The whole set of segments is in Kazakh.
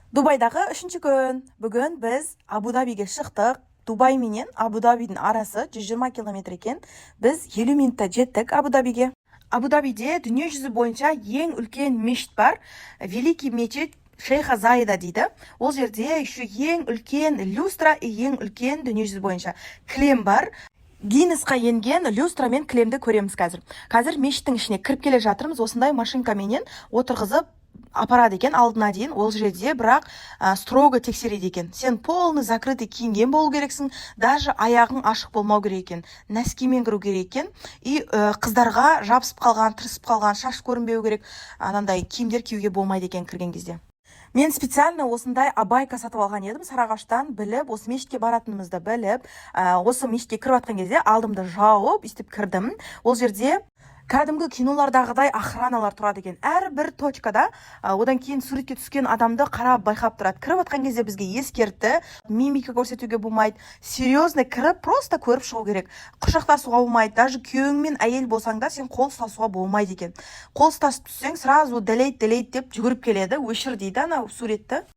Дубайдағы 3-ші күн. Бүгін біз Абу-Дабиге шықтық. Дубай менен Абу-Дабидің арасы 120 километр екен. Біз 50 минутта жеттік Абу-Дабиге. Абу-Дабиде дүние жүзі бойынша ең үлкен мешіт бар. Великий мечеть Шейха Заида дейді. Ол жерде еще ең үлкен люстра, ең үлкен дүние жүзі бойынша кілем бар. Гиннесқа енген люстра мен кілемді көреміз қазір. Қазір мешіттің ішіне кіріп келе жатырмыз. Осындай машинкаменен отырғызып апарады екен алдына дейін. Ол жерде бірақ строго тексереді екен. Сен полный закрытый киінген болу керексің, даже аяғың ашық болмау керек екен. Нәскимен кіру керек екен. И қыздарға жабысып қалған, тырысып қалған шаш көрінбеу керек. Анандай киімдер киюге болмайды екен кірген кезде. Мен специально осындай абайка сатып алған едім Сарағаштан, біліп, осы мешітке баратынымызды біліп, осы мешітке кіріп жатқан кезде алдымды жауып, істеп кірдім. Ол жерде кәдімгі кинолардағыдай охраналар тұрады екен. Әрбір точкада одан кейін суретке түскен адамды қарап байқап тұрады. Кіріп жатқан кезде бізге ескертті, мимика көрсетуге болмайды. Серьезно кіріп, просто көріп шығу керек. Құшақтасуға болмайды. Даже күйеуіңмен әйел болсаң да сен қол ұстасуға болмайды екен. Қол ұстасып түссең, сразу делейт деп жүгіріп келеді. Өшір дейді анау суретті.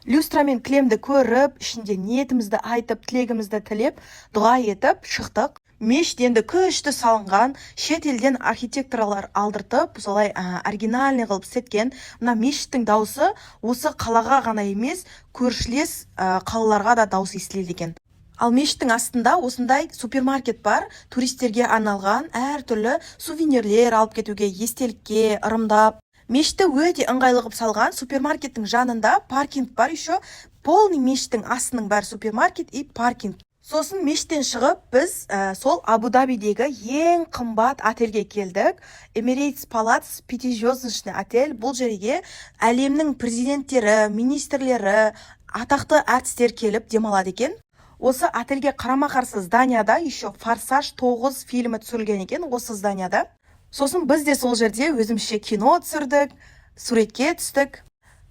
Люстрамен кілемді көріп, ішінде ниетімізді айтып, тілегімізді тілеп, дұға етіп шықтық. Мешіт енді күшті салынған, шет елден архитекторлар алдыртып, солай оригинальный қылып істеткен. Мына мешіттің дауысы осы қалаға ғана емес, көршілес қалаларға да дауысы естіледі екен. Ал мешіттің астында осындай супермаркет бар, туристерге арналған әртүрлі сувенирлер алып кетуге, естелікке, ырымдап. Мешітті өте ыңғайлы қылып салған. Супермаркеттің жанында паркинг бар еще. Полный мешіттің астының бәрі супермаркет и паркинг. Сосын мешіттен шығып, біз сол Абу-Дабидегі ең қымбат отельге келдік. Emirates Palace 5-звездочный отель. Бұл жерге әлемнің президенттері, министрлері, атақты әртістер келіп демалады екен. Осы отельге қарама-қарсы зданияда еще Форсаж 9 фильмі түсірілген екен осы зданияда. Сосын біз де сол жерде өзімізше кино түсірдік, суретке түстік.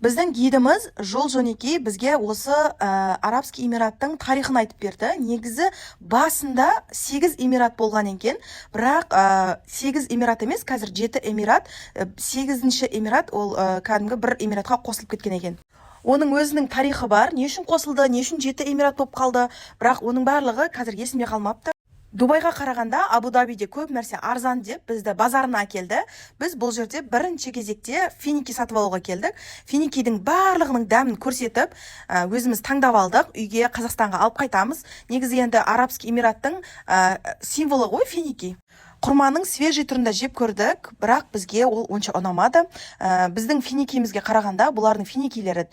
Біздің гидіміз жол-жөнекей бізге осы Арабский Эмираттың тарихын айтып берді. Негізі басында 8 Эмират болған екен, бірақ 8 Эмират емес, қазір 7 Эмират, 8-ші Эмират ол кәдімгі бір Эмиратқа қосылып кеткен екен. Оның өзінің тарихы бар, не үшін қосылды, не үшін 7 Эмират болып қалды, бірақ оның барлығы қазір есімде қалмапты. Дубайға қарағанда Абу-Дабиде көп нәрсе арзан деп бізді базарына әкелді. Біз бұл жерде бірінші кезекте финики сатып алуға келдік. Финикидің барлығының дәмін көрсетіп, өзіміз таңдап алдық. Үйге Қазақстанға алып қайтамыз. Негізі енді Арабский Эмираттың символы ғой финики. Құрманың свежий түрінде жеп көрдік, бірақ бізге ол онша ұнамады. Біздің финикиімізге қарағанда бұлардың финикилері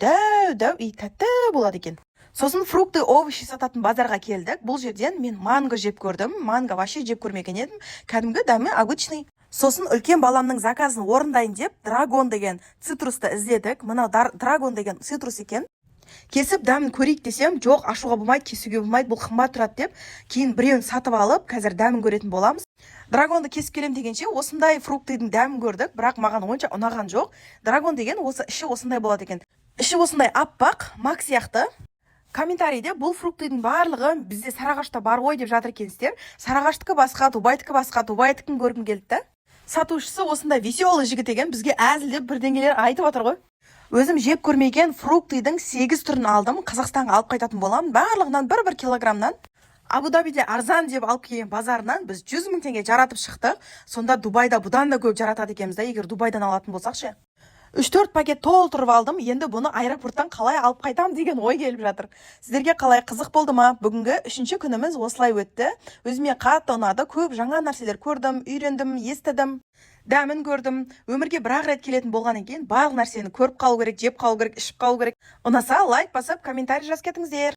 дәу и тәтті болады екен. Сосын фрукты, овощи сататын базарға келдік. Бұл жерден мен манго жеп көрдім. Манго вообще жеп көрмеген едім. Кәдімгі дәмі обычный. Сосын үлкен баламның заказын орындайын деп, драгон деген цитрусты іздедік. Мынау драгон деген цитрус екен. Кесіп дәмін көрейік десем, жоқ, ашуға болмайды, кесуге болмайды, бұл қымбат тұрады деп, кейін біреуін сатып алып, қазір дәмін көретін боламыз. Драгонды кесіп келем дегенше, осындай фруктыйдың дәмін көрдік, бірақ маған онша ұнаған жоқ. Драгон деген осы іші осындай болады екен. Іші осындай аппақ, мак сияқты. Комментарийде бұл фруктыйдың барлығы бізде Сарағашта бар ғой деп жатыр екенсіздер. Сарағаштікі басқа, Дубайдікі басқа, Дубайдікін көргім келді. Сатушысы осындай веселый жігіт екен, бізге әзілдеп бірдеңелер айтып отыр ғой. Өзім жеп көрмеген фруктыйдың 8 түрін алдым, Қазақстанға алып қайтатын боламын. Барлығынан 1-1 килограммнан. Абу-Дабиде арзан деп алып келген базарынан біз 100 000 теңге жаратып шықтық. Сонда Дубайда бұдан да көп жаратады екенбіз да, егер Дубайдан алатын болсақ ше. 3-4 пакет толтырып алдым. Енді бұны аэропорттан қалай алып қайтам деген ой келіп жатыр. Сіздерге қалай қызық болды ма? Бүгінгі 3-ші күніміз осылай өтті. Өзіме қатты ұнады. Көп жаңа нәрселер көрдім, үйрендім, естідім, дәмін көрдім. Өмірге бір-ақ рет келетін болған екен, барлық нәрсені көріп қалу керек, жеп қалу керек, ішіп қалу керек. Ұнаса лайк басып, комментарий жазып кетіңіздер.